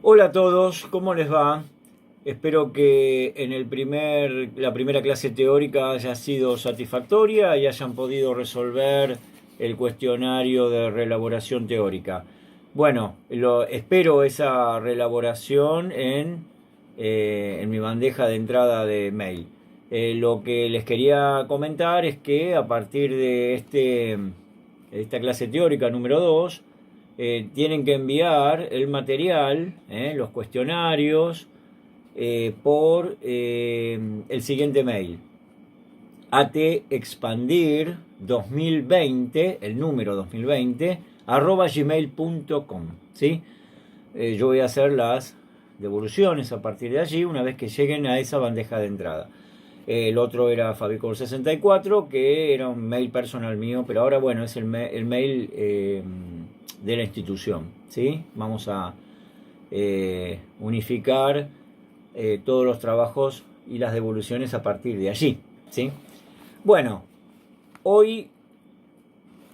Hola a todos, ¿cómo les va? Espero que en la primera clase teórica haya sido satisfactoria y hayan podido resolver el cuestionario de reelaboración teórica. Bueno, espero esa reelaboración en mi bandeja de entrada de mail. Lo que les quería comentar es que a partir de esta clase teórica número 2, tienen que enviar el material, los cuestionarios, por el siguiente mail: atexpandir2020, el número 2020, @gmail.com. ¿Sí? Yo voy a hacer las devoluciones a partir de allí una vez que lleguen a esa bandeja de entrada. El otro era Fabicol64, que era un mail personal mío, pero ahora bueno, es el mail de la institución. ¿Sí? Vamos a unificar todos los trabajos y las devoluciones a partir de allí. ¿Sí? Bueno, hoy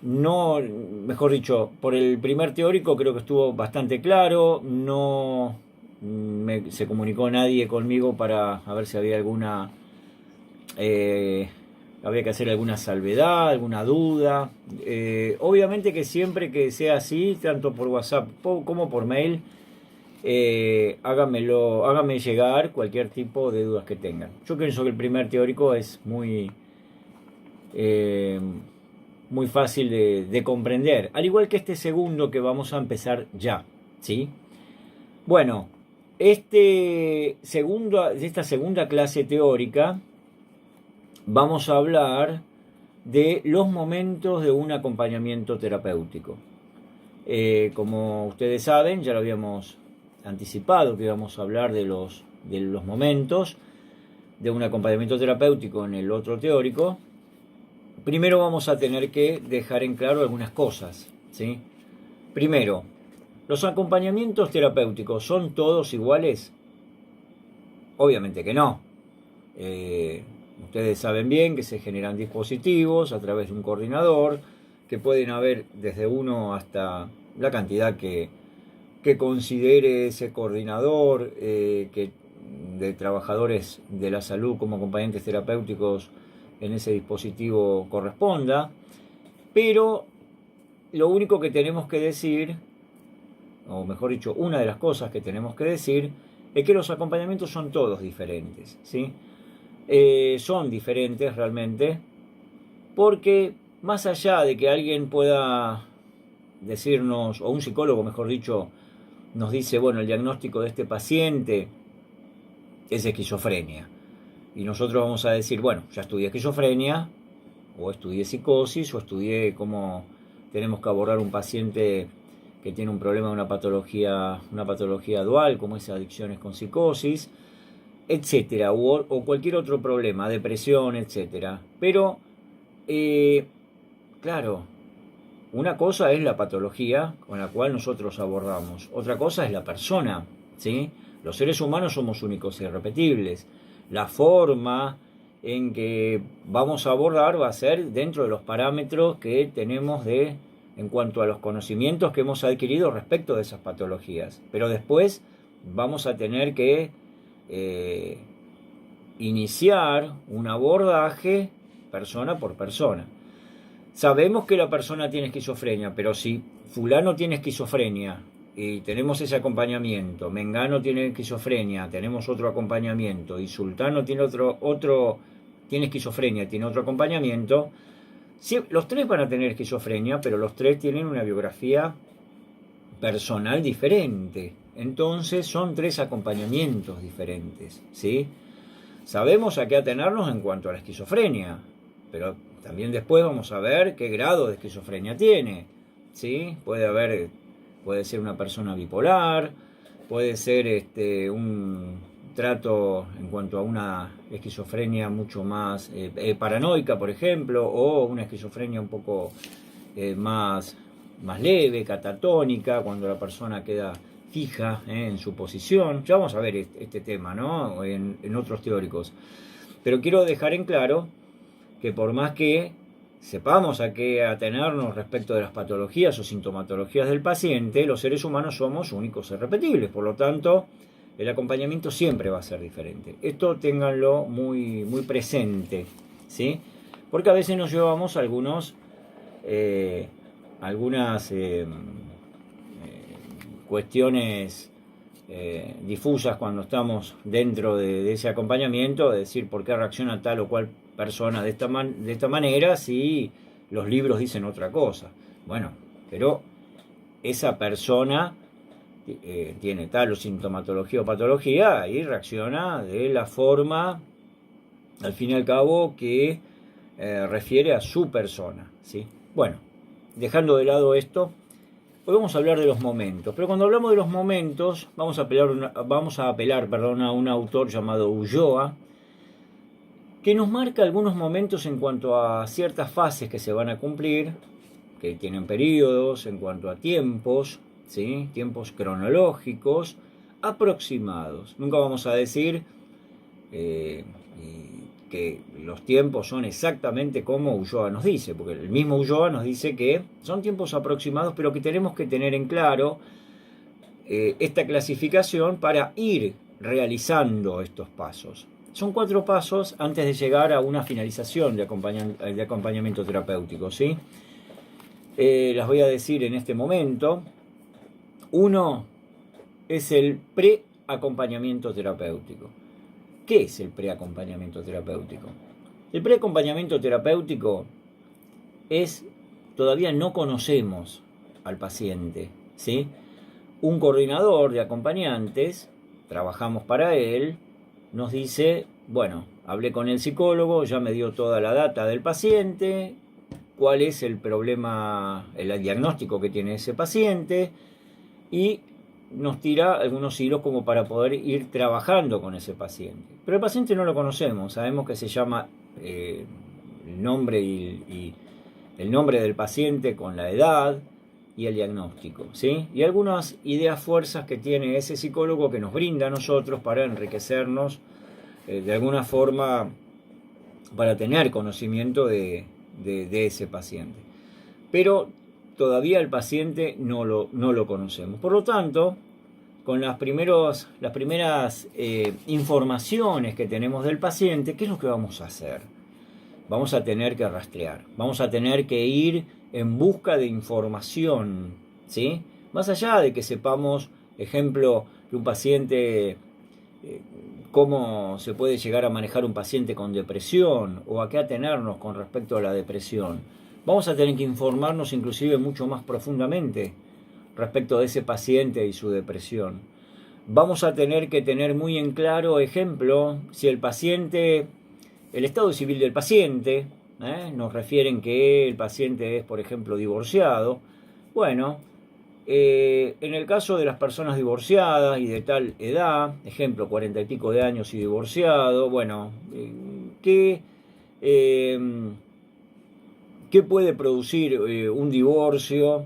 no, mejor dicho, por el primer teórico creo que estuvo bastante claro. No se comunicó nadie conmigo para a ver si había había que hacer alguna salvedad, alguna duda. Obviamente que siempre que sea así, tanto por WhatsApp como por mail, háganme llegar cualquier tipo de dudas que tengan. Yo pienso que el primer teórico es eh, muy fácil de comprender, al igual que este segundo que vamos a empezar ya. ¿Sí? Bueno, esta segunda clase teórica vamos a hablar de los momentos de un acompañamiento terapéutico. Como ustedes saben, ya lo habíamos anticipado que íbamos a hablar de los momentos de un acompañamiento terapéutico en el otro teórico. Primero vamos a tener que dejar en claro algunas cosas, ¿sí? Primero, ¿los acompañamientos terapéuticos son todos iguales? Obviamente que no. Ustedes saben bien que se generan dispositivos a través de un coordinador, que pueden haber desde uno hasta la cantidad que considere ese coordinador, de trabajadores de la salud como acompañantes terapéuticos en ese dispositivo corresponda. Pero lo único que tenemos que decir, o mejor dicho, una de las cosas que tenemos que decir, es que los acompañamientos son todos diferentes, ¿sí? Son diferentes realmente, porque más allá de que alguien pueda decirnos, o un psicólogo mejor dicho, nos dice, bueno, el diagnóstico de este paciente es esquizofrenia, y nosotros vamos a decir, bueno, ya estudié esquizofrenia, o estudié psicosis, o estudié cómo tenemos que abordar un paciente que tiene un problema de una patología dual, como es adicciones con psicosis, etcétera, o cualquier otro problema, depresión, etcétera. Pero, claro, una cosa es la patología con la cual nosotros abordamos, otra cosa es la persona, ¿sí? Los seres humanos somos únicos e irrepetibles. La forma en que vamos a abordar va a ser dentro de los parámetros que tenemos en cuanto a los conocimientos que hemos adquirido respecto de esas patologías. Pero después vamos a tener que iniciar un abordaje persona por persona. Sabemos que la persona tiene esquizofrenia, pero si fulano tiene esquizofrenia y tenemos ese acompañamiento, mengano tiene esquizofrenia, tenemos otro acompañamiento, y sultano tiene tiene esquizofrenia, tiene otro acompañamiento, sí, los tres van a tener esquizofrenia, pero los tres tienen una biografía personal diferente. Entonces son tres acompañamientos diferentes, ¿sí? Sabemos a qué atenernos en cuanto a la esquizofrenia, pero también después vamos a ver qué grado de esquizofrenia tiene, ¿sí? Puede ser una persona bipolar, puede ser un trato en cuanto a una esquizofrenia mucho más paranoica, por ejemplo, o una esquizofrenia un poco más leve, catatónica, cuando la persona queda fija en su posición. Ya vamos a ver este tema, ¿no? En otros teóricos. Pero quiero dejar en claro que por más que sepamos a qué atenernos respecto de las patologías o sintomatologías del paciente, los seres humanos somos únicos y repetibles, por lo tanto, el acompañamiento siempre va a ser diferente. Esto ténganlo muy, muy presente, ¿sí? Porque a veces nos llevamos algunas cuestiones difusas cuando estamos dentro de ese acompañamiento, de decir por qué reacciona tal o cual persona de esta manera si los libros dicen otra cosa. Bueno, pero esa persona tiene tal o sintomatología o patología y reacciona de la forma, al fin y al cabo, que refiere a su persona, ¿sí? Bueno, dejando de lado esto, hoy vamos a hablar de los momentos, pero cuando hablamos de los momentos vamos a apelar a un autor llamado Ulloa, que nos marca algunos momentos en cuanto a ciertas fases que se van a cumplir, que tienen periodos, en cuanto a tiempos, ¿sí? Tiempos cronológicos aproximados. Nunca vamos a decir que los tiempos son exactamente como Ulloa nos dice, porque el mismo Ulloa nos dice que son tiempos aproximados, pero que tenemos que tener en claro esta clasificación para ir realizando estos pasos. Son 4 pasos antes de llegar a una finalización de acompañamiento terapéutico, ¿sí? Las voy a decir en este momento. 1 es el preacompañamiento terapéutico. ¿Qué es el preacompañamiento terapéutico? El preacompañamiento terapéutico es, todavía no conocemos al paciente, ¿sí? Un coordinador de acompañantes, trabajamos para él, nos dice, bueno, hablé con el psicólogo, ya me dio toda la data del paciente, cuál es el problema, el diagnóstico que tiene ese paciente, y nos tira algunos hilos como para poder ir trabajando con ese paciente. Pero el paciente no lo conocemos, sabemos que se llama el nombre y el nombre del paciente con la edad y el diagnóstico, ¿sí? Y algunas ideas fuerzas que tiene ese psicólogo que nos brinda a nosotros para enriquecernos de alguna forma, para tener conocimiento de ese paciente. Pero todavía el paciente no lo conocemos. Por lo tanto, con las primeras informaciones que tenemos del paciente, ¿qué es lo que vamos a hacer? Vamos a tener que rastrear, vamos a tener que ir en busca de información, ¿sí? Más allá de que sepamos, ejemplo, que un paciente, cómo se puede llegar a manejar un paciente con depresión o a qué atenernos con respecto a la depresión. Vamos a tener que informarnos inclusive mucho más profundamente respecto de ese paciente y su depresión. Vamos a tener que tener muy en claro, ejemplo, si el paciente, el estado civil del paciente, nos refieren que el paciente es, por ejemplo, divorciado. Bueno, en el caso de las personas divorciadas y de tal edad, ejemplo, 40 y pico de años y divorciado, bueno, ¿qué puede producir un divorcio?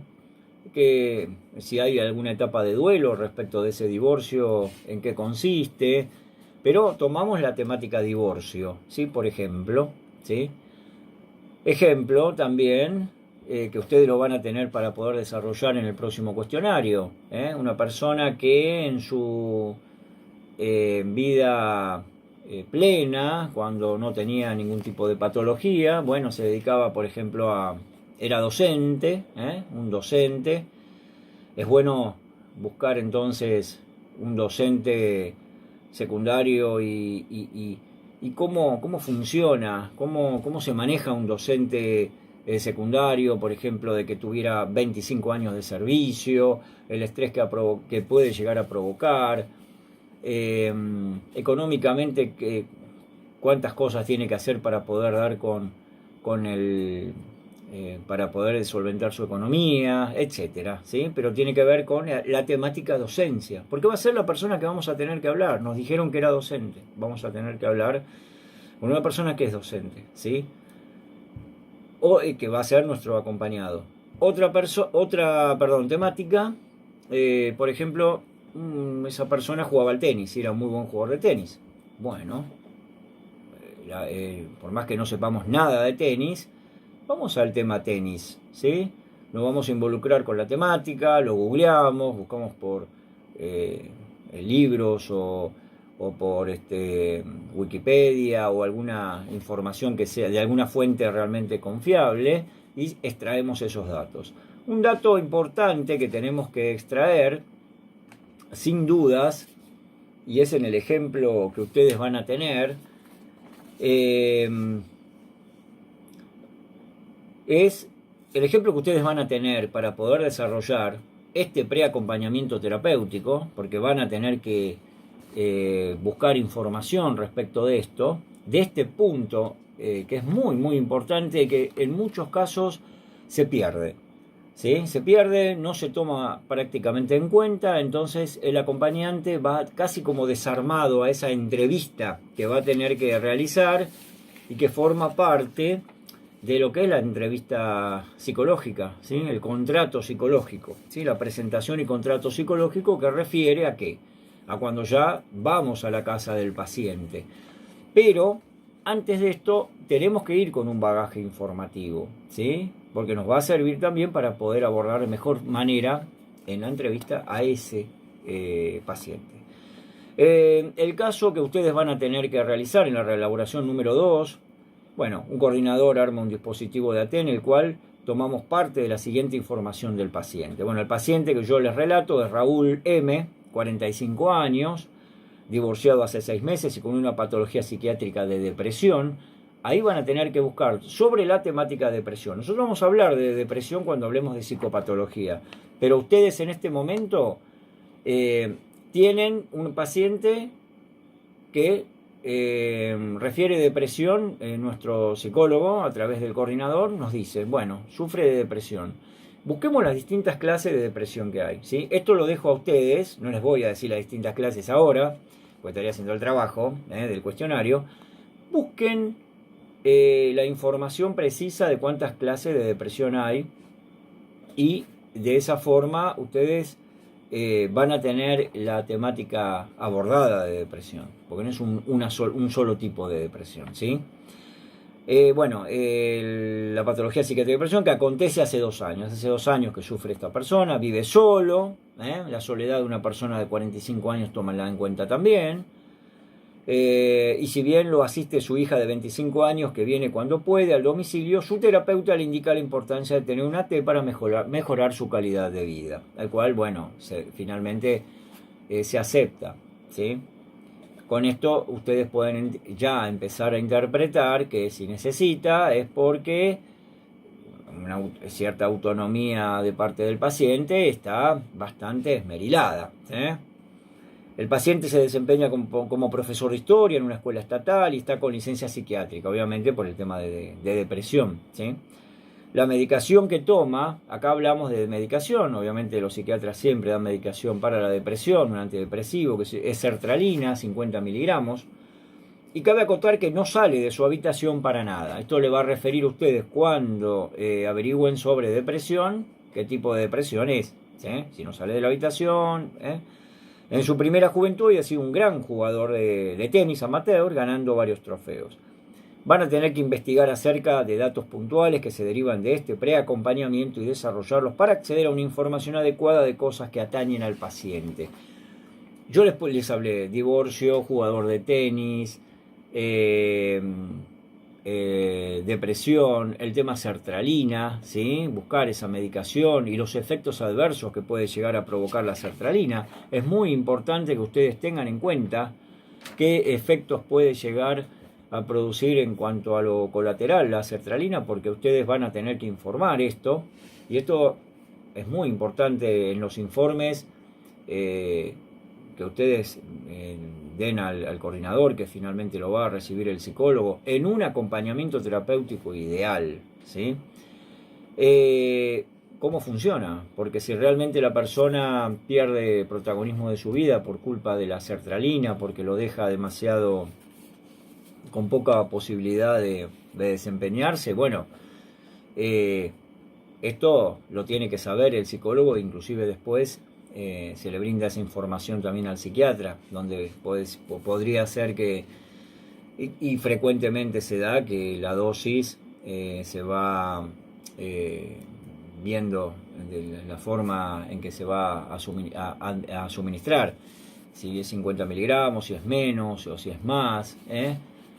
Que si hay alguna etapa de duelo respecto de ese divorcio, en qué consiste, pero tomamos la temática divorcio, ¿sí? Por ejemplo, ¿sí? Ejemplo también que ustedes lo van a tener para poder desarrollar en el próximo cuestionario, una persona que en su vida plena, cuando no tenía ningún tipo de patología, bueno, se dedicaba, por ejemplo, era docente, un docente. Es bueno buscar entonces un docente secundario y cómo funciona, cómo se maneja un docente secundario, por ejemplo, de que tuviera 25 años de servicio, el estrés que puede llegar a provocar, económicamente cuántas cosas tiene que hacer para poder dar con el para poder solventar su economía, etcétera, ¿sí? Pero tiene que ver con la temática docencia, porque va a ser la persona que vamos a tener que hablar. Nos dijeron que era docente, vamos a tener que hablar con una persona que es docente, ¿sí? O que va a ser nuestro acompañado. Otra temática, por ejemplo, esa persona jugaba al tenis y era un muy buen jugador de tenis. Bueno, por más que no sepamos nada de tenis, vamos al tema tenis, ¿sí? Nos vamos a involucrar con la temática, lo googleamos, buscamos por libros o por Wikipedia o alguna información que sea de alguna fuente realmente confiable y extraemos esos datos. Un dato importante que tenemos que extraer, sin dudas, y es en el ejemplo que ustedes van a tener, es el ejemplo que ustedes van a tener para poder desarrollar este preacompañamiento terapéutico, porque van a tener que buscar información respecto de esto, de este punto que es muy muy importante, que en muchos casos se pierde, ¿sí? Se pierde, no se toma prácticamente en cuenta, entonces el acompañante va casi como desarmado a esa entrevista que va a tener que realizar y que forma parte de lo que es la entrevista psicológica, ¿sí? El contrato psicológico, ¿sí? La presentación y contrato psicológico, que refiere a qué, a cuando ya vamos a la casa del paciente. Pero antes de esto tenemos que ir con un bagaje informativo, ¿sí? Porque nos va a servir también para poder abordar de mejor manera en la entrevista a ese paciente. El caso que ustedes van a tener que realizar en la reelaboración número 2, bueno, un coordinador arma un dispositivo de AT en el cual tomamos parte de la siguiente información del paciente. Bueno, el paciente que yo les relato es Raúl M., 45 años, divorciado hace 6 meses y con una patología psiquiátrica de depresión. Ahí van a tener que buscar sobre la temática de depresión. Nosotros vamos a hablar de depresión cuando hablemos de psicopatología, pero ustedes en este momento tienen un paciente que refiere depresión. Nuestro psicólogo, a través del coordinador, nos dice, bueno, sufre de depresión. Busquemos las distintas clases de depresión que hay, ¿sí? Esto lo dejo a ustedes, no les voy a decir las distintas clases ahora, porque estaría haciendo el trabajo del cuestionario. Busquen la información precisa de cuántas clases de depresión hay y de esa forma ustedes van a tener la temática abordada de depresión, porque no es un solo tipo de depresión, ¿sí? La patología psiquiátrica de depresión que acontece hace 2 años. Hace 2 años que sufre esta persona, vive solo, la soledad de una persona de 45 años tómala en cuenta también. Y si bien lo asiste su hija de 25 años que viene cuando puede al domicilio, su terapeuta le indica la importancia de tener una AT para mejorar su calidad de vida, al cual, bueno, finalmente se acepta, ¿sí? Con esto ustedes pueden ya empezar a interpretar que si necesita es porque una cierta autonomía de parte del paciente está bastante esmerilada, ¿sí? El paciente se desempeña como profesor de historia en una escuela estatal y está con licencia psiquiátrica, obviamente por el tema de depresión, ¿sí? La medicación que toma, acá hablamos de medicación, obviamente los psiquiatras siempre dan medicación para la depresión, un antidepresivo que es sertralina, 50 miligramos, y cabe acotar que no sale de su habitación para nada. Esto le va a referir a ustedes cuando averigüen sobre depresión, qué tipo de depresión es, ¿sí? Si no sale de la habitación, En su primera juventud ha sido un gran jugador de tenis amateur, ganando varios trofeos. Van a tener que investigar acerca de datos puntuales que se derivan de este preacompañamiento y desarrollarlos para acceder a una información adecuada de cosas que atañen al paciente. Yo les hablé divorcio, jugador de tenis, depresión, el tema sertralina, ¿sí? Buscar esa medicación y los efectos adversos que puede llegar a provocar la sertralina. Es muy importante que ustedes tengan en cuenta qué efectos puede llegar a producir en cuanto a lo colateral la sertralina, porque ustedes van a tener que informar esto, y esto es muy importante en los informes que ustedes den al coordinador, que finalmente lo va a recibir el psicólogo, en un acompañamiento terapéutico ideal, ¿sí? ¿Cómo funciona? Porque si realmente la persona pierde protagonismo de su vida por culpa de la sertralina, porque lo deja demasiado con poca posibilidad de desempeñarse, bueno, esto lo tiene que saber el psicólogo, inclusive después se le brinda esa información también al psiquiatra, donde podría ser que, y frecuentemente se da, que la dosis se va viendo de la forma en que se va a suministrar, si es 50 miligramos, si es menos o si es más,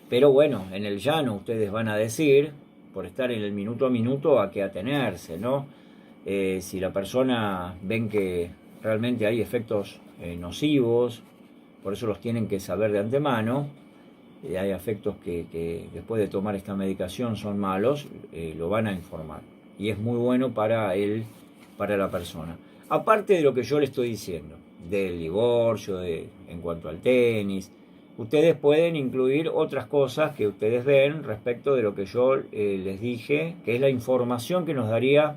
pero bueno, en el llano ustedes van a decir, por estar en el minuto a minuto, a qué atenerse, ¿no? Si la persona ven que realmente hay efectos nocivos, por eso los tienen que saber de antemano, hay efectos que después de tomar esta medicación son malos, lo van a informar. Y es muy bueno para la persona. Aparte de lo que yo le estoy diciendo, del divorcio, en cuanto al tenis, ustedes pueden incluir otras cosas que ustedes ven respecto de lo que yo les dije, que es la información que nos daría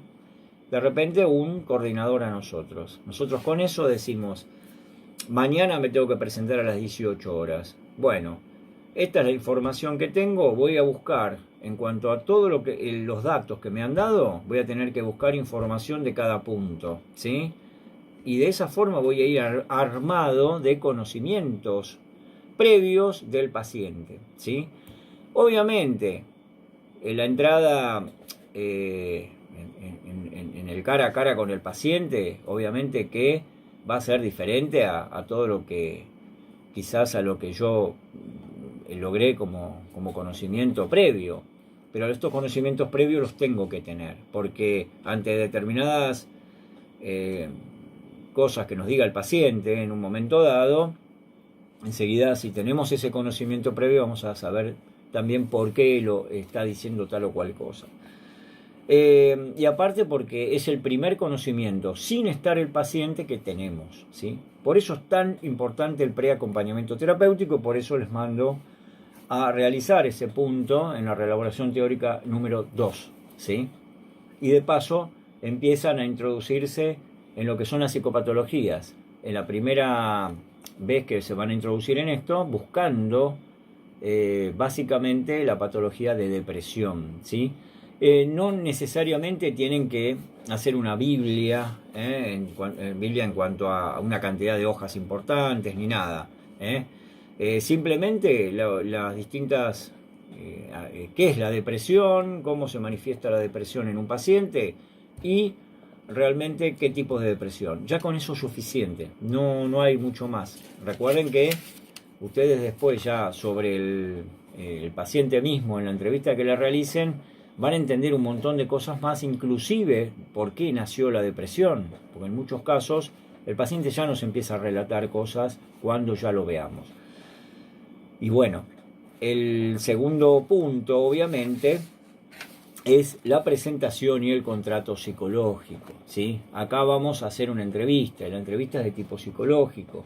de repente un coordinador a nosotros. Nosotros con eso decimos, mañana me tengo que presentar a las 18 horas. Bueno, esta es la información que tengo, voy a buscar, en cuanto a todo los datos que me han dado, voy a tener que buscar información de cada punto, ¿sí? Y de esa forma voy a ir armado de conocimientos previos del paciente, ¿sí? Obviamente, la entrada en el cara a cara con el paciente, obviamente que va a ser diferente a todo lo que, quizás a lo que yo logré como conocimiento previo, pero estos conocimientos previos los tengo que tener, porque ante determinadas cosas que nos diga el paciente en un momento dado, enseguida, si tenemos ese conocimiento previo, vamos a saber también por qué lo está diciendo tal o cual cosa. Y aparte porque es el primer conocimiento sin estar el paciente que tenemos, ¿sí? Por eso es tan importante el preacompañamiento terapéutico, por eso les mando a realizar ese punto en la reelaboración teórica número 2, ¿sí? Y de paso empiezan a introducirse en lo que son las psicopatologías. En la primera vez que se van a introducir en esto, buscando básicamente la patología de depresión, ¿sí? No necesariamente tienen que hacer una Biblia, Biblia en cuanto a una cantidad de hojas importantes ni nada. Simplemente las distintas, qué es la depresión, cómo se manifiesta la depresión en un paciente y realmente qué tipo de depresión. Ya con eso es suficiente, no hay mucho más. Recuerden que ustedes después ya sobre el paciente mismo en la entrevista que le realicen van a entender un montón de cosas más, inclusive por qué nació la depresión, porque en muchos casos el paciente ya nos empieza a relatar cosas cuando ya lo veamos. Y bueno, el segundo punto obviamente es la presentación y el contrato psicológico, ¿sí? Acá vamos a hacer una entrevista, la entrevista es de tipo psicológico.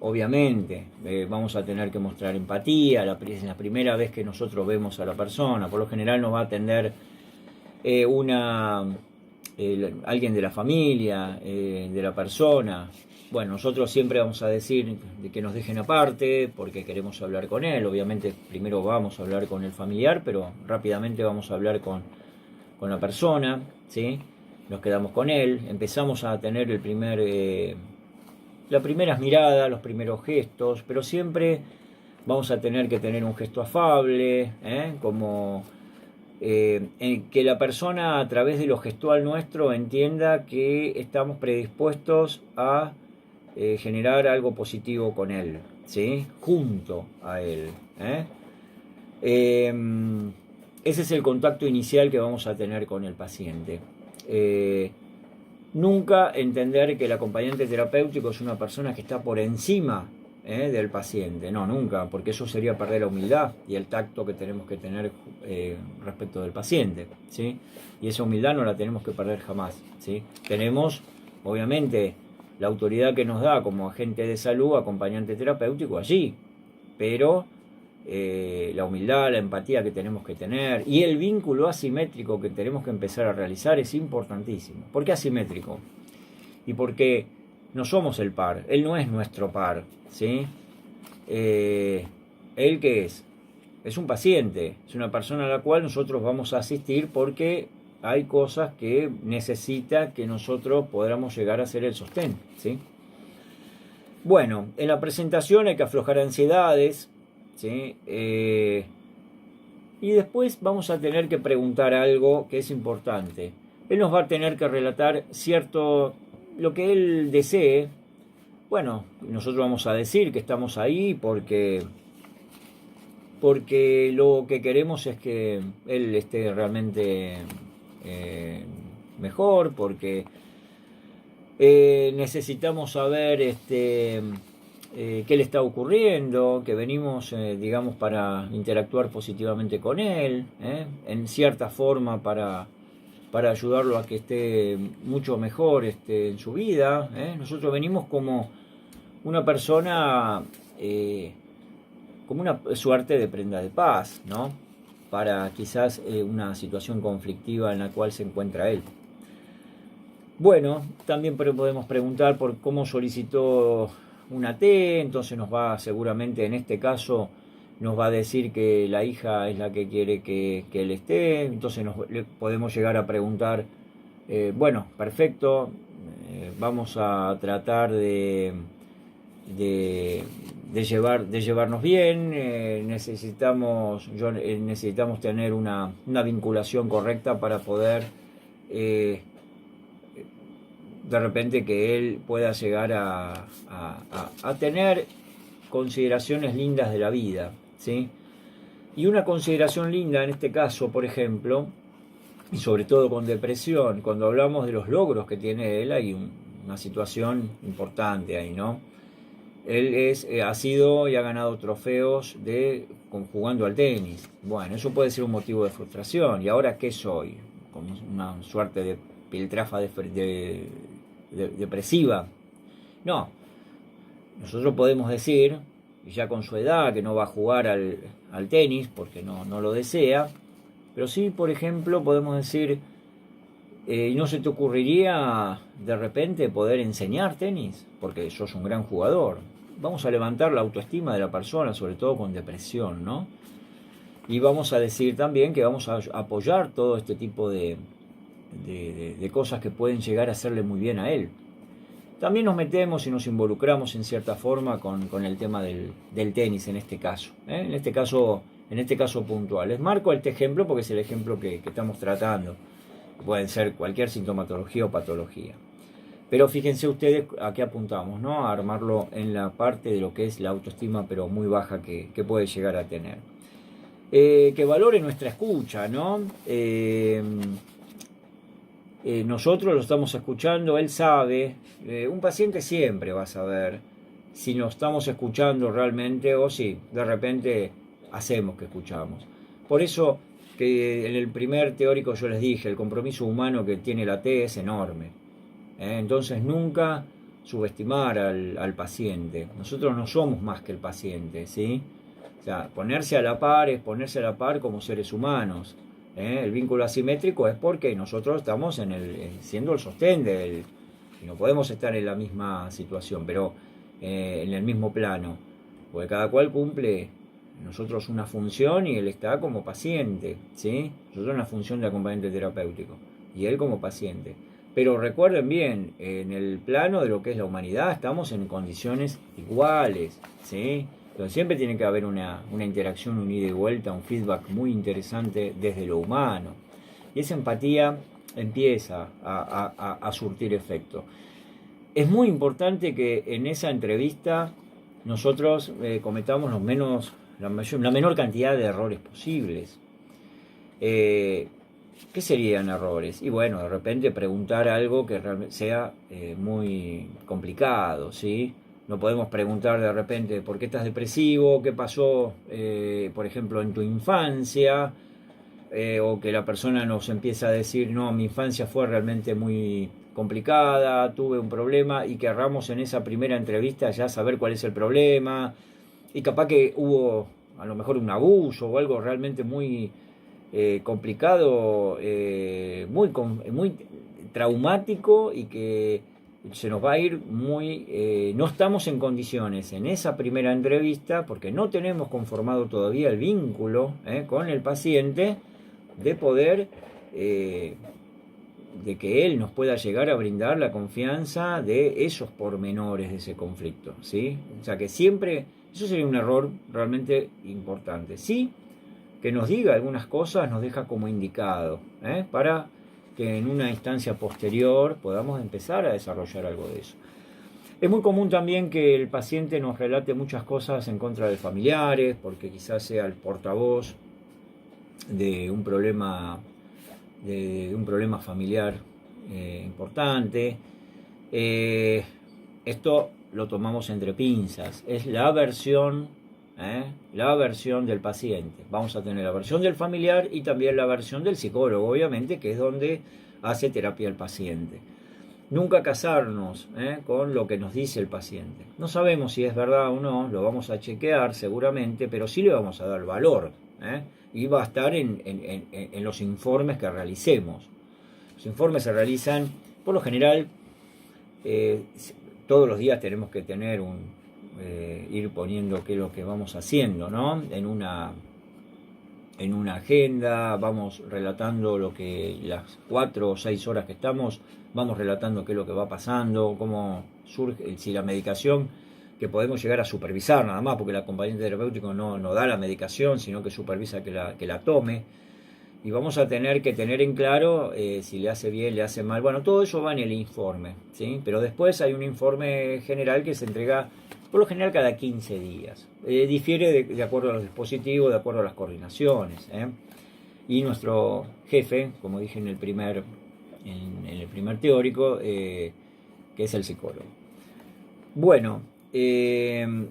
Obviamente, vamos a tener que mostrar empatía, es la primera vez que nosotros vemos a la persona, por lo general nos va a atender alguien de la familia, de la persona. Bueno, nosotros siempre vamos a decir de que nos dejen aparte, porque queremos hablar con él. Obviamente primero vamos a hablar con el familiar, pero rápidamente vamos a hablar con la persona, ¿sí? Nos quedamos con él, empezamos a tener las primeras miradas, los primeros gestos, pero siempre vamos a tener que tener un gesto afable, como que la persona a través de lo gestual nuestro entienda que estamos predispuestos a generar algo positivo con él, ¿sí? Junto a él. Ese es el contacto inicial que vamos a tener con el paciente. Nunca entender que el acompañante terapéutico es una persona que está por encima del paciente. No, nunca, porque eso sería perder la humildad y el tacto que tenemos que tener respecto del paciente, ¿sí? Y esa humildad no la tenemos que perder jamás, ¿sí? Tenemos, obviamente, la autoridad que nos da como agente de salud, acompañante terapéutico allí, pero la humildad, la empatía que tenemos que tener y el vínculo asimétrico que tenemos que empezar a realizar es importantísimo. ¿Por qué asimétrico? Y porque no somos el par, él no es nuestro par, ¿sí? ¿Él qué es? Es un paciente, es una persona a la cual nosotros vamos a asistir porque hay cosas que necesita que nosotros podamos llegar a ser el sostén, ¿sí? Bueno, en la presentación hay que aflojar ansiedades, ¿sí? y después vamos a tener que preguntar algo que es importante. Él nos va a tener que relatar lo que él desee. Bueno, nosotros vamos a decir que estamos ahí porque lo que queremos es que él esté realmente mejor, porque necesitamos saber qué le está ocurriendo, que venimos, digamos, para interactuar positivamente con él, en cierta forma para ayudarlo a que esté mucho mejor en su vida. Nosotros venimos como una persona, como una suerte de prenda de paz, ¿no? Para quizás una situación conflictiva en la cual se encuentra él. Bueno, también podemos preguntar por cómo solicitó una T, entonces seguramente en este caso nos va a decir que la hija es la que quiere que él esté, entonces le podemos llegar a preguntar, bueno, perfecto, vamos a tratar de llevarnos bien, necesitamos tener una vinculación correcta para poder de repente que él pueda llegar a tener consideraciones lindas de la vida, ¿sí? Y una consideración linda en este caso, por ejemplo, y sobre todo con depresión, cuando hablamos de los logros que tiene él, hay una situación importante ahí, ¿no? Él ha sido y ha ganado trofeos jugando al tenis. Bueno, eso puede ser un motivo de frustración. ¿Y ahora qué soy? Como una suerte de piltrafa depresiva. No, nosotros podemos decir, y ya con su edad, que no va a jugar al tenis porque no lo desea, pero sí, por ejemplo, podemos decir, ¿no se te ocurriría de repente poder enseñar tenis? Porque sos un gran jugador. Vamos a levantar la autoestima de la persona, sobre todo con depresión, ¿no? Y vamos a decir también que vamos a apoyar todo este tipo de cosas que pueden llegar a hacerle muy bien a él. También nos metemos y nos involucramos en cierta forma con el tema del tenis en este caso, en este caso puntual. Les marco este ejemplo porque es el ejemplo que estamos tratando. Pueden ser cualquier sintomatología o patología. Pero fíjense ustedes a qué apuntamos, ¿no? A armarlo en la parte de lo que es la autoestima, pero muy baja que puede llegar a tener. Que valore nuestra escucha, ¿no? Nosotros lo estamos escuchando, él sabe, un paciente siempre va a saber si nos estamos escuchando realmente o si de repente hacemos que escuchamos. Por eso que en el primer teórico yo les dije, el compromiso humano que tiene la T es enorme. Entonces nunca subestimar al paciente. Nosotros no somos más que el paciente, ¿sí? O sea, ponerse a la par es ponerse a la par como seres humanos. El vínculo asimétrico es porque nosotros estamos siendo el sostén y no podemos estar en la misma situación, pero en el mismo plano, porque cada cual cumple nosotros una función y él está como paciente, ¿sí? Nosotros una función de acompañante terapéutico y él como paciente. Pero recuerden bien, en el plano de lo que es la humanidad estamos en condiciones iguales, ¿sí? Entonces siempre tiene que haber una interacción, un ida y vuelta, un feedback muy interesante desde lo humano. Y esa empatía empieza a surtir efecto. Es muy importante que en esa entrevista nosotros cometamos la menor cantidad de errores posibles. ¿Qué serían errores? Y bueno, de repente preguntar algo que realmente sea muy complicado, ¿sí? No podemos preguntar de repente por qué estás depresivo, qué pasó, por ejemplo, en tu infancia, o que la persona nos empieza a decir, no, mi infancia fue realmente muy complicada, tuve un problema, y querramos en esa primera entrevista ya saber cuál es el problema, y capaz que hubo a lo mejor un abuso o algo realmente muy complicado, muy traumático y que se nos va a ir no estamos en condiciones en esa primera entrevista, porque no tenemos conformado todavía el vínculo con el paciente, de poder, de que él nos pueda llegar a brindar la confianza de esos pormenores de ese conflicto, ¿sí? O sea que siempre, eso sería un error realmente importante. Sí, que nos diga algunas cosas nos deja como indicado, para que en una instancia posterior podamos empezar a desarrollar algo de eso. Es muy común también que el paciente nos relate muchas cosas en contra de familiares, porque quizás sea el portavoz de un problema, familiar importante. Esto lo tomamos entre pinzas, es la versión del paciente. Vamos a tener la versión del familiar y también la versión del psicólogo, obviamente, que es donde hace terapia el paciente. Nunca casarnos con lo que nos dice el paciente. No sabemos si es verdad o no, lo vamos a chequear seguramente, pero sí le vamos a dar valor. Y va a estar en los informes que realicemos. Los informes se realizan, por lo general, todos los días tenemos que tener ir poniendo qué es lo que vamos haciendo, ¿no? En una agenda, vamos relatando lo que las 4 o 6 horas que estamos, vamos relatando qué es lo que va pasando, cómo surge, si la medicación que podemos llegar a supervisar nada más, porque el acompañante terapéutico no da la medicación, sino que supervisa que la tome. Y vamos a tener que tener en claro si le hace bien, le hace mal. Bueno, todo eso va en el informe, ¿sí? Pero después hay un informe general que se entrega, por lo general, cada 15 días. Difiere de acuerdo a los dispositivos, de acuerdo a las coordinaciones. Y nuestro jefe, como dije en el primer teórico, que es el psicólogo. Bueno, hay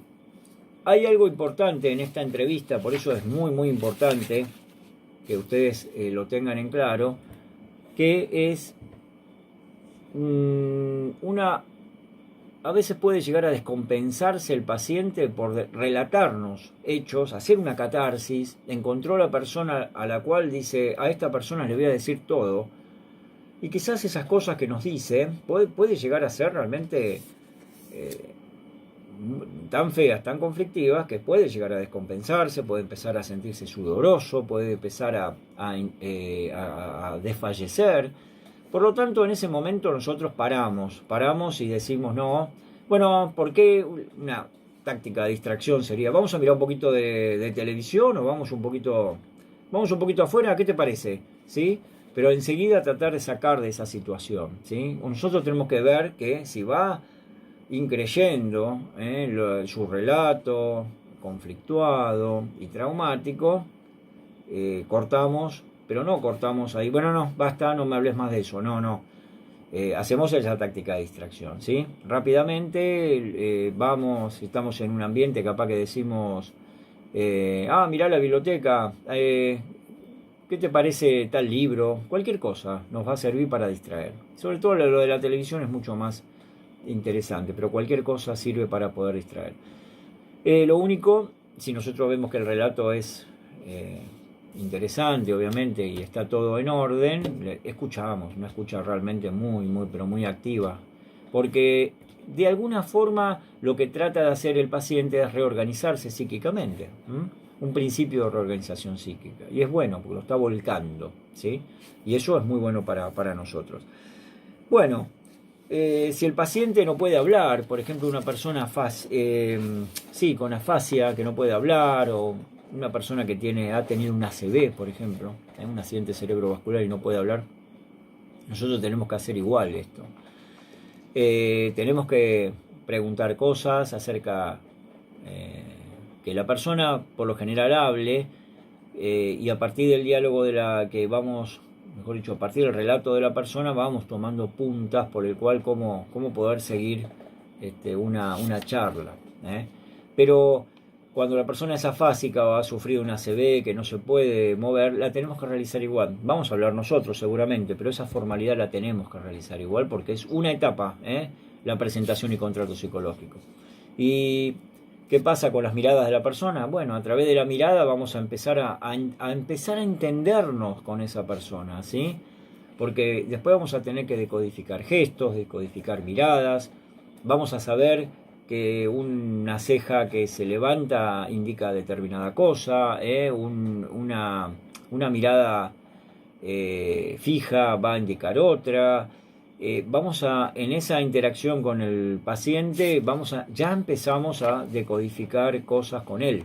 algo importante en esta entrevista, por eso es muy, muy importante que ustedes lo tengan en claro, que es a veces puede llegar a descompensarse el paciente por relatarnos hechos, hacer una catarsis, encontró la persona a la cual dice, a esta persona le voy a decir todo, y quizás esas cosas que nos dice puede llegar a ser realmente tan feas, tan conflictivas, que puede llegar a descompensarse, puede empezar a sentirse sudoroso, puede empezar a desfallecer. Por lo tanto, en ese momento nosotros paramos y decimos, no, bueno, ¿por qué? Una táctica de distracción sería, vamos a mirar un poquito de televisión o vamos un poquito afuera, ¿qué te parece? ¿Sí? Pero enseguida tratar de sacar de esa situación, ¿sí? Nosotros tenemos que ver que si va increyendo su relato conflictuado y traumático, cortamos, pero no cortamos ahí, bueno, no, basta, no me hables más de eso, no. Hacemos esa táctica de distracción, ¿sí? Rápidamente vamos, estamos en un ambiente, capaz que decimos, mirá la biblioteca, ¿qué te parece tal libro? Cualquier cosa nos va a servir para distraer. Sobre todo lo de la televisión es mucho más interesante, pero cualquier cosa sirve para poder distraer. Lo único, si nosotros vemos que el relato es interesante, obviamente, y está todo en orden, escuchamos, una escucha realmente pero muy activa, porque de alguna forma lo que trata de hacer el paciente es reorganizarse psíquicamente, un principio de reorganización psíquica, y es bueno porque lo está volcando, ¿sí? Y eso es muy bueno para nosotros. Bueno, si el paciente no puede hablar, por ejemplo, una persona con afasia que no puede hablar, o una persona que ha tenido un ACV, por ejemplo, un accidente cerebrovascular y no puede hablar, nosotros tenemos que hacer igual esto. Tenemos que preguntar cosas acerca que la persona por lo general hable, y a partir del diálogo a partir del relato de la persona vamos tomando puntas por el cual cómo poder seguir una charla. Pero cuando la persona es afásica o ha sufrido una ACV que no se puede mover, la tenemos que realizar igual. Vamos a hablar nosotros seguramente, pero esa formalidad la tenemos que realizar igual porque es una etapa, la presentación y contrato psicológico. ¿Y qué pasa con las miradas de la persona? Bueno, a través de la mirada vamos a empezar a entendernos con esa persona, ¿sí? Porque después vamos a tener que decodificar gestos, decodificar miradas, vamos a saber que una ceja que se levanta indica determinada cosa, una mirada fija va a indicar otra. En esa interacción con el paciente, ya empezamos a decodificar cosas con él,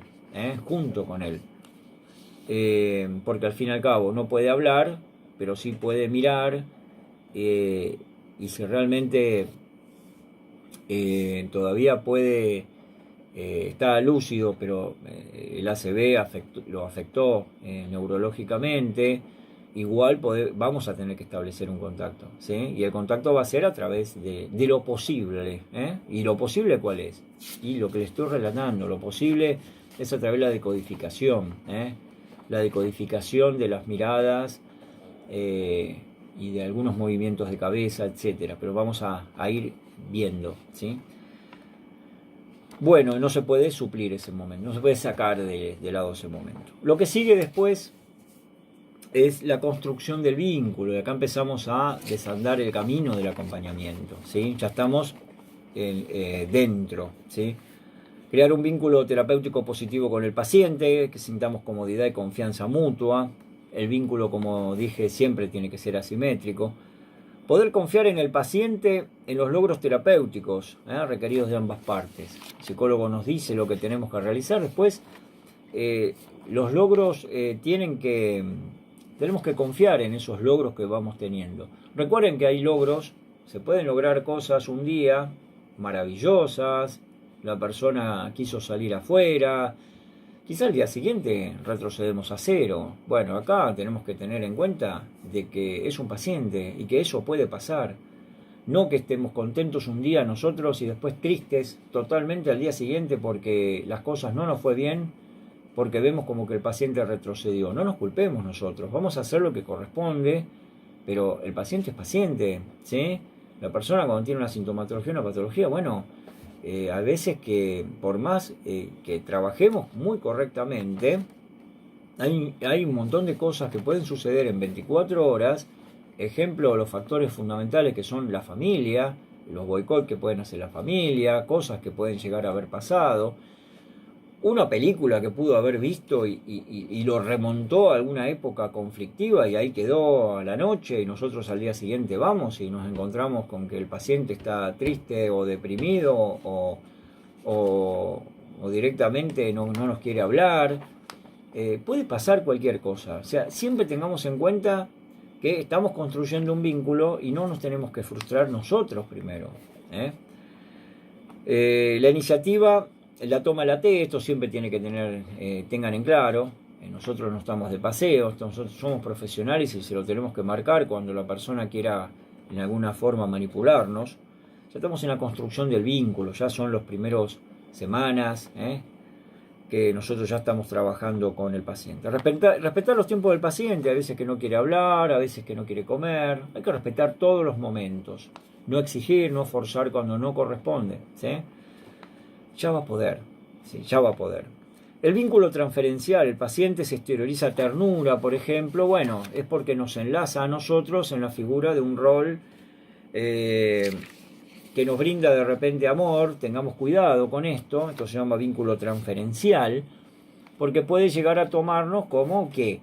junto con él. porque al fin y al cabo no puede hablar, pero sí puede mirar, y si realmente todavía puede, está lúcido, pero el ACV lo afectó neurológicamente, igual vamos a tener que establecer un contacto, ¿sí? Y el contacto va a ser a través de lo posible, ¿eh? ¿Y lo posible cuál es? Y lo que le estoy relatando, lo posible es a través de la decodificación, ¿eh? La decodificación de las miradas, y de algunos movimientos de cabeza, etcétera, pero vamos a ir viendo, ¿sí? Bueno, no se puede suplir ese momento, no se puede sacar de lado ese momento. Lo que sigue después es la construcción del vínculo, y acá empezamos a desandar el camino del acompañamiento, ¿sí? Ya estamos dentro, ¿sí? Crear un vínculo terapéutico positivo con el paciente, que sintamos comodidad y confianza mutua. El vínculo, como dije, siempre tiene que ser asimétrico. Poder confiar en el paciente en los logros terapéuticos, requeridos de ambas partes. El psicólogo nos dice lo que tenemos que realizar. Después, los logros tenemos que confiar en esos logros que vamos teniendo. Recuerden que hay logros, se pueden lograr cosas un día maravillosas, la persona quiso salir afuera, quizá al día siguiente retrocedemos a cero. Bueno, acá tenemos que tener en cuenta de que es un paciente y que eso puede pasar. No que estemos contentos un día nosotros y después tristes totalmente al día siguiente porque las cosas no nos fue bien, porque vemos como que el paciente retrocedió. No nos culpemos nosotros, vamos a hacer lo que corresponde, pero el paciente es paciente, ¿sí? La persona cuando tiene una sintomatología, una patología, bueno, a veces que por más que trabajemos muy correctamente, hay un montón de cosas que pueden suceder en 24 horas. Ejemplo, los factores fundamentales que son la familia, los boicots que pueden hacer la familia, cosas que pueden llegar a haber pasado, una película que pudo haber visto y lo remontó a alguna época conflictiva y ahí quedó a la noche, y nosotros al día siguiente vamos y nos encontramos con que el paciente está triste o deprimido o directamente no nos quiere hablar. Puede pasar cualquier cosa. O sea, siempre tengamos en cuenta que estamos construyendo un vínculo y no nos tenemos que frustrar nosotros primero, la iniciativa la toma la T, esto siempre tiene que tengan en claro. Nosotros no estamos de paseo, nosotros somos profesionales y se lo tenemos que marcar cuando la persona quiera en alguna forma manipularnos. Ya estamos en la construcción del vínculo, ya son los primeros semanas, que nosotros ya estamos trabajando con el paciente. Respetar los tiempos del paciente, a veces que no quiere hablar, a veces que no quiere comer. Hay que respetar todos los momentos. No exigir, no forzar cuando no corresponde, ¿sí? Ya va a poder, ¿sí? Ya va a poder. El vínculo transferencial, el paciente se exterioriza ternura, por ejemplo, bueno, es porque nos enlaza a nosotros en la figura de un rol que nos brinda de repente amor. Tengamos cuidado con esto se llama vínculo transferencial, porque puede llegar a tomarnos como ¿qué?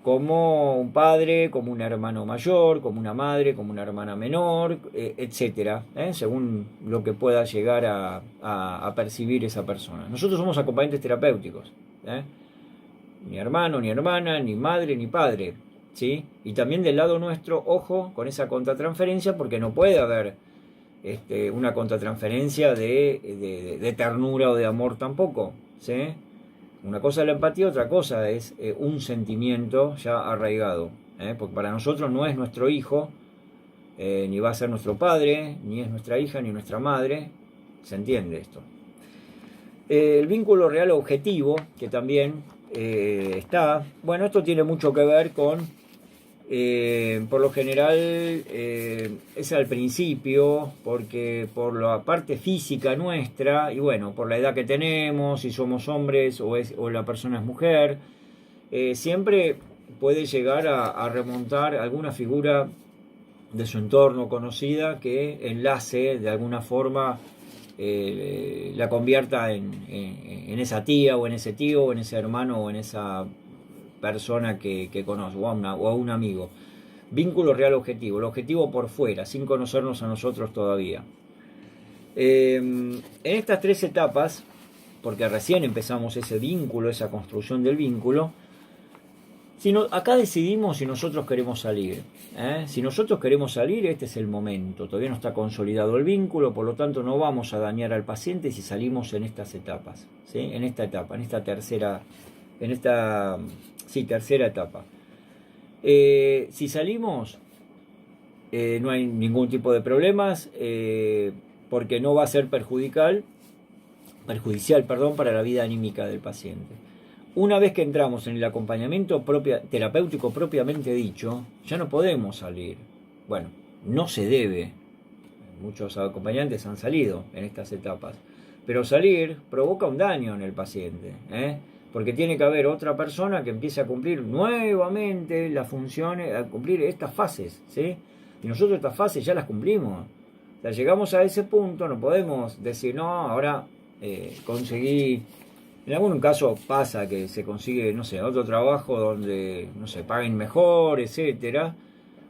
Como un padre, como un hermano mayor, como una madre, como una hermana menor, etcétera, según lo que pueda llegar a percibir esa persona. Nosotros somos acompañantes terapéuticos, ni hermano, ni hermana, ni madre, ni padre, ¿sí? Y también del lado nuestro, ojo con esa contratransferencia, porque no puede haber una contratransferencia de ternura o de amor tampoco, ¿sí? Una cosa es la empatía, otra cosa es un sentimiento ya arraigado, porque para nosotros no es nuestro hijo, ni va a ser nuestro padre, ni es nuestra hija, ni nuestra madre. ¿Se entiende esto? El vínculo real objetivo, que también está, bueno, esto tiene mucho que ver con, por lo general, es al principio, porque por la parte física nuestra, y bueno, por la edad que tenemos, si somos hombres o la persona es mujer, siempre puede llegar a remontar alguna figura de su entorno conocida que enlace de alguna forma, la convierta en esa tía o en ese tío o en ese hermano o en esa persona que conoce o a un amigo. Vínculo real objetivo, el objetivo por fuera, sin conocernos a nosotros todavía. En estas 3 etapas, porque recién empezamos ese vínculo, esa construcción del vínculo, Acá decidimos si nosotros queremos salir. Si nosotros queremos salir, este es el momento. Todavía no está consolidado el vínculo, por lo tanto no vamos a dañar al paciente si salimos en estas etapas, ¿sí? En esta etapa, tercera etapa. Si salimos, no hay ningún tipo de problemas, porque no va a ser perjudicial, para la vida anímica del paciente. Una vez que entramos en el acompañamiento terapéutico propiamente dicho, ya no podemos salir. Bueno, no se debe. Muchos acompañantes han salido en estas etapas. Pero salir provoca un daño en el paciente, porque tiene que haber otra persona que empiece a cumplir nuevamente las funciones, a cumplir estas fases, ¿sí? Y nosotros estas fases ya las cumplimos. O sea, llegamos a ese punto, no podemos decir, no, ahora conseguí. En algún caso pasa que se consigue, no sé, otro trabajo donde, no sé, paguen mejor, etcétera,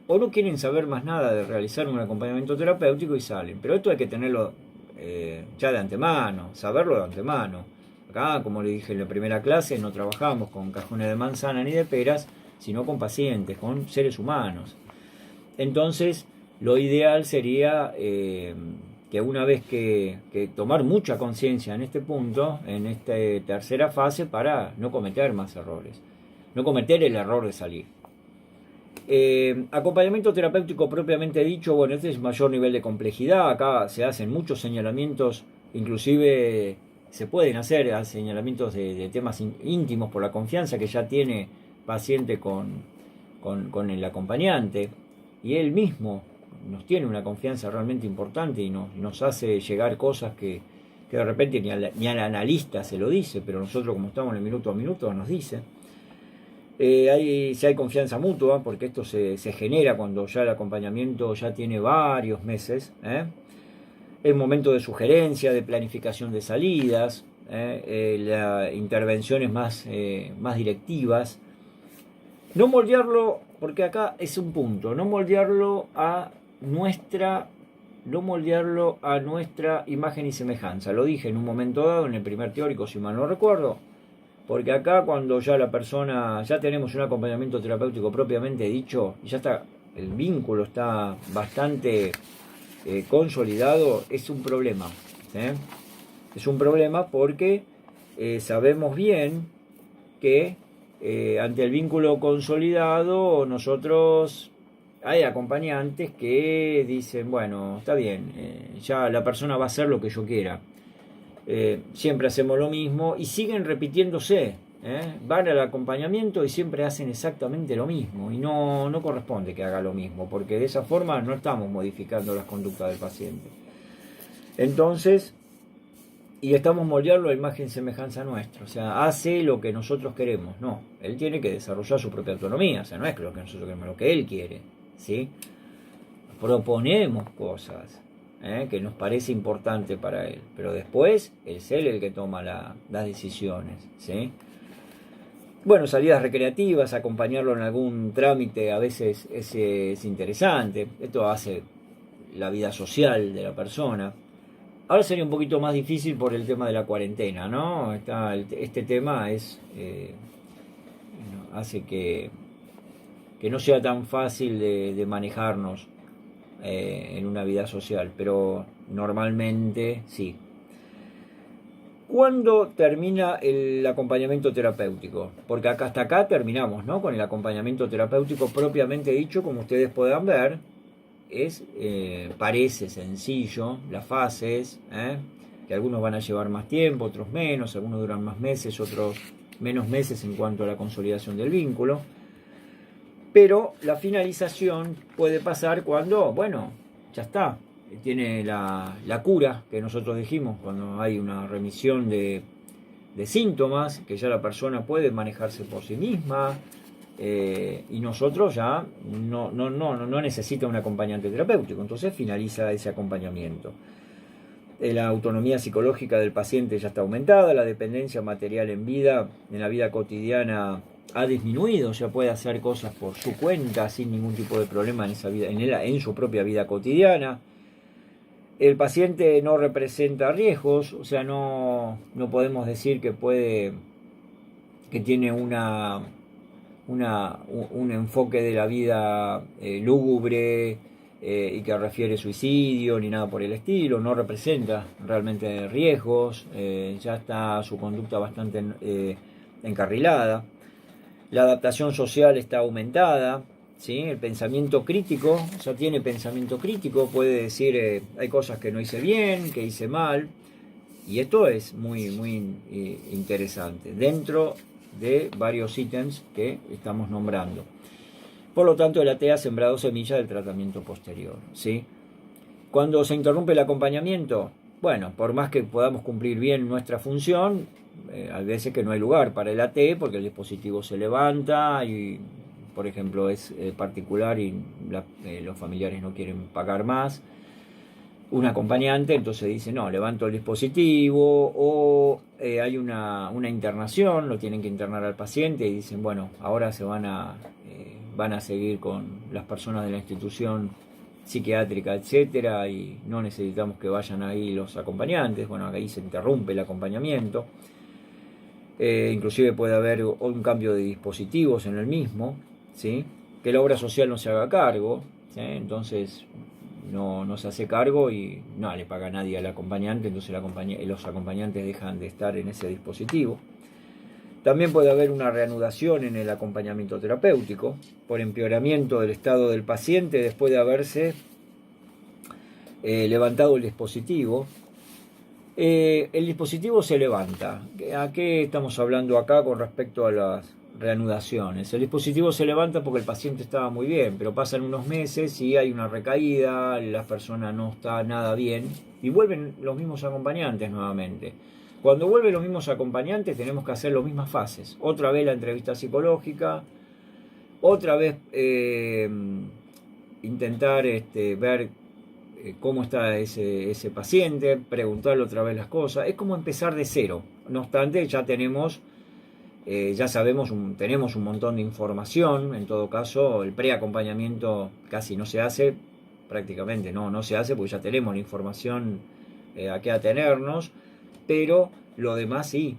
o no quieren saber más nada de realizar un acompañamiento terapéutico y salen. Pero esto hay que tenerlo ya de antemano, saberlo de antemano. Acá, como le dije en la primera clase, no trabajamos con cajones de manzana ni de peras, sino con pacientes, con seres humanos. Entonces, lo ideal sería que una vez que tomar mucha conciencia en este punto, en esta tercera fase, para no cometer más errores, no cometer el error de salir. Acompañamiento terapéutico propiamente dicho, bueno, este es mayor nivel de complejidad. Acá se hacen muchos señalamientos, inclusive se pueden hacer señalamientos de temas íntimos por la confianza que ya tiene paciente con el acompañante, y él mismo nos tiene una confianza realmente importante y nos hace llegar cosas que de repente ni al analista se lo dice, pero nosotros, como estamos en el minuto a minuto, nos dice. Si hay confianza mutua, porque esto se genera cuando ya el acompañamiento ya tiene varios meses, el momento de sugerencia, de planificación de salidas, intervenciones más directivas. No moldearlo, porque acá es un punto, no moldearlo a nuestra imagen y semejanza. Lo dije en un momento dado, en el primer teórico, si mal no recuerdo, porque acá cuando ya la persona, ya tenemos un acompañamiento terapéutico propiamente dicho, y ya está, el vínculo está bastante consolidado, es un problema. Es un problema porque sabemos bien que ante el vínculo consolidado, nosotros, hay acompañantes que dicen, bueno, está bien, ya la persona va a hacer lo que yo quiera. Siempre hacemos lo mismo y siguen repitiéndose. Van al acompañamiento y siempre hacen exactamente lo mismo, y no corresponde que haga lo mismo, porque de esa forma no estamos modificando las conductas del paciente. Entonces, y estamos moldeando la imagen y semejanza nuestra, o sea, hace lo que nosotros queremos. No, él tiene que desarrollar su propia autonomía, o sea, no es lo que nosotros queremos, lo que él quiere, ¿sí? Proponemos cosas que nos parece importante para él, pero después es él el que toma las decisiones, ¿sí? Bueno, salidas recreativas, acompañarlo en algún trámite a veces es interesante. Esto hace la vida social de la persona. Ahora sería un poquito más difícil por el tema de la cuarentena, ¿no? Este tema hace que no sea tan fácil de manejarnos en una vida social, pero normalmente sí. ¿Cuándo termina el acompañamiento terapéutico? Porque hasta acá terminamos, ¿no? Con el acompañamiento terapéutico propiamente dicho, como ustedes puedan ver. Parece sencillo, las fases, que algunos van a llevar más tiempo, otros menos, algunos duran más meses, otros menos meses en cuanto a la consolidación del vínculo. Pero la finalización puede pasar cuando, bueno, ya está, tiene la cura que nosotros dijimos, cuando hay una remisión de síntomas, que ya la persona puede manejarse por sí misma, y nosotros ya no necesita un acompañante terapéutico, entonces finaliza ese acompañamiento. La autonomía psicológica del paciente ya está aumentada, la dependencia material en la vida cotidiana ha disminuido, ya puede hacer cosas por su cuenta sin ningún tipo de problema en su propia vida cotidiana. El paciente no representa riesgos, o sea, no podemos decir que tiene una un enfoque de la vida lúgubre y que refiere suicidio ni nada por el estilo, no representa realmente riesgos, ya está su conducta bastante encarrilada, la adaptación social está aumentada, ¿sí? El pensamiento crítico, ya tiene pensamiento crítico, puede decir hay cosas que no hice bien, que hice mal, y esto es muy, muy interesante, dentro de varios ítems que estamos nombrando. Por lo tanto, el AT ha sembrado semillas del tratamiento posterior, ¿sí? Cuando se interrumpe el acompañamiento, bueno, por más que podamos cumplir bien nuestra función, hay veces que no hay lugar para el AT porque el dispositivo se levanta y, por ejemplo, es particular y los familiares no quieren pagar más. Un acompañante entonces dice, no, levanto el dispositivo, o hay una internación, lo tienen que internar al paciente y dicen, bueno, ahora se van a seguir con las personas de la institución psiquiátrica, etcétera, y no necesitamos que vayan ahí los acompañantes. Bueno, ahí se interrumpe el acompañamiento. Inclusive puede haber un cambio de dispositivos en el mismo, ¿sí? Que la obra social no se haga cargo, ¿sí? Entonces no se hace cargo y no le paga nadie al acompañante, entonces los acompañantes dejan de estar en ese dispositivo. También puede haber una reanudación en el acompañamiento terapéutico por empeoramiento del estado del paciente después de haberse levantado el dispositivo. El dispositivo se levanta. ¿A qué estamos hablando acá con respecto a las reanudaciones? El dispositivo se levanta porque el paciente estaba muy bien, pero pasan unos meses y hay una recaída, la persona no está nada bien y vuelven los mismos acompañantes nuevamente. Cuando vuelven los mismos acompañantes tenemos que hacer las mismas fases. Otra vez la entrevista psicológica, otra vez intentar ver cómo está ese paciente, preguntarle otra vez las cosas. Es como empezar de cero. No obstante, ya tenemos, ya sabemos, tenemos un montón de información. En todo caso, el preacompañamiento casi no se hace, prácticamente no se hace porque ya tenemos la información a qué atenernos, pero lo demás sí.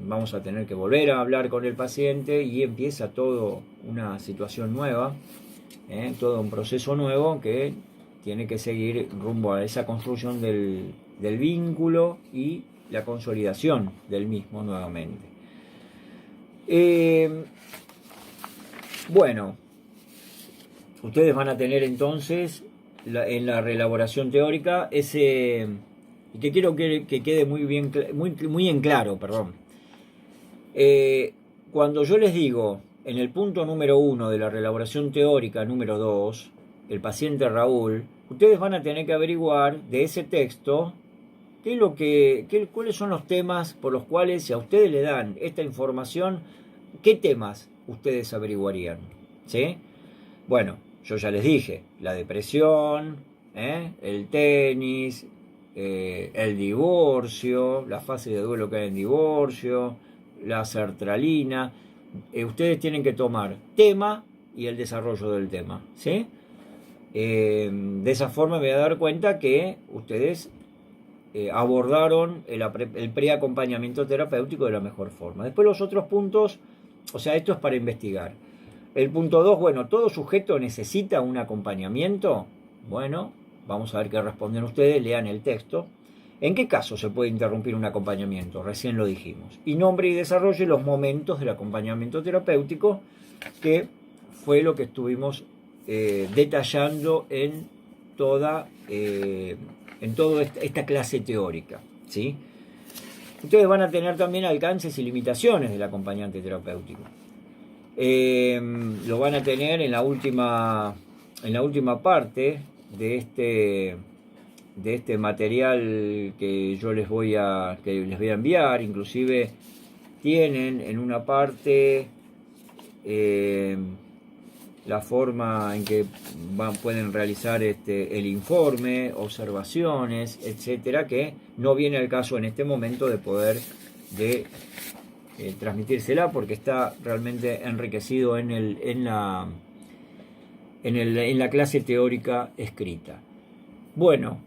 Vamos a tener que volver a hablar con el paciente y empieza todo una situación nueva, todo un proceso nuevo que tiene que seguir rumbo a esa construcción del vínculo y la consolidación del mismo nuevamente. Bueno, ustedes van a tener entonces en la reelaboración teórica ese, y que quiero que quede muy en claro, perdón. Cuando yo les digo en el punto número 1 de la reelaboración teórica número 2, el paciente Raúl, ustedes van a tener que averiguar de ese texto cuáles son los temas por los cuales, si a ustedes le dan esta información, qué temas ustedes averiguarían, ¿sí? Bueno, yo ya les dije, la depresión, el tenis, el divorcio, la fase de duelo que hay en divorcio, la sertralina. Ustedes tienen que tomar tema y el desarrollo del tema, ¿sí? De esa forma me voy a dar cuenta que ustedes abordaron el preacompañamiento terapéutico de la mejor forma. Después los otros puntos, o sea, esto es para investigar. El punto 2, bueno, ¿todo sujeto necesita un acompañamiento? Bueno, vamos a ver qué responden ustedes, lean el texto. ¿En qué caso se puede interrumpir un acompañamiento? Recién lo dijimos. Y nombre y desarrolle los momentos del acompañamiento terapéutico, que fue lo que estuvimos detallando en toda esta clase teórica, ¿sí? Ustedes van a tener también alcances y limitaciones del acompañante terapéutico. Lo van a tener en la última parte de este material que yo les voy a enviar. Inclusive tienen en una parte la forma en que pueden realizar el informe, observaciones, etcétera, que no viene al caso en este momento de poder transmitírsela porque está realmente enriquecido en la clase teórica escrita. Bueno,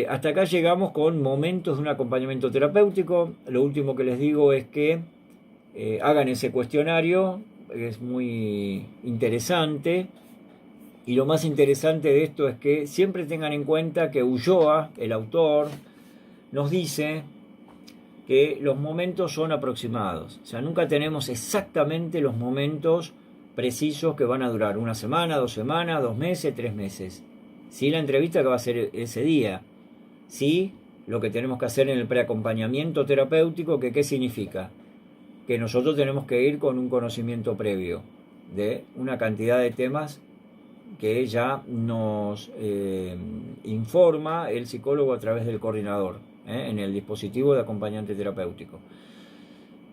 hasta acá llegamos con momentos de un acompañamiento terapéutico. Lo último que les digo es que hagan ese cuestionario, es muy interesante. Y lo más interesante de esto es que siempre tengan en cuenta que Ulloa, el autor, nos dice que los momentos son aproximados. O sea, nunca tenemos exactamente los momentos precisos que van a durar 1 semana, 2 semanas, 2 meses, 3 meses. Sí, la entrevista que va a ser ese día. Sí, lo que tenemos que hacer en el preacompañamiento terapéutico, que ¿qué significa? Que nosotros tenemos que ir con un conocimiento previo de una cantidad de temas que ya nos informa el psicólogo a través del coordinador, en el dispositivo de acompañante terapéutico.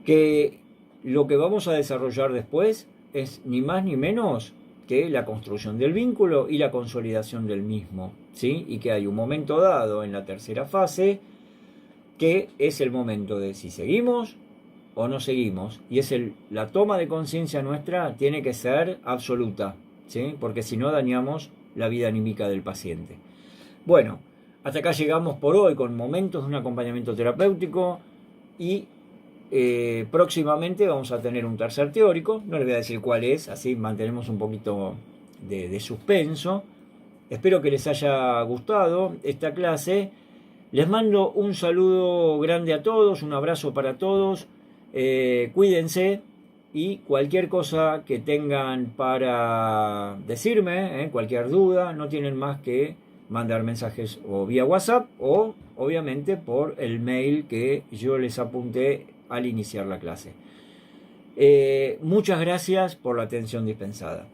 Que lo que vamos a desarrollar después es ni más ni menos que la construcción del vínculo y la consolidación del mismo, ¿sí? Y que hay un momento dado en la tercera fase que es el momento de si seguimos o no seguimos, y es la toma de conciencia nuestra tiene que ser absoluta, ¿sí? Porque si no dañamos la vida anímica del paciente. Bueno, hasta acá llegamos por hoy con momentos de un acompañamiento terapéutico y próximamente vamos a tener un tercer teórico, no les voy a decir cuál es, así mantenemos un poquito de suspenso. Espero que les haya gustado esta clase. Les mando un saludo grande a todos, un abrazo para todos, cuídense y cualquier cosa que tengan para decirme, cualquier duda, no tienen más que mandar mensajes o vía WhatsApp o obviamente por el mail que yo les apunté al iniciar la clase. Muchas gracias por la atención dispensada.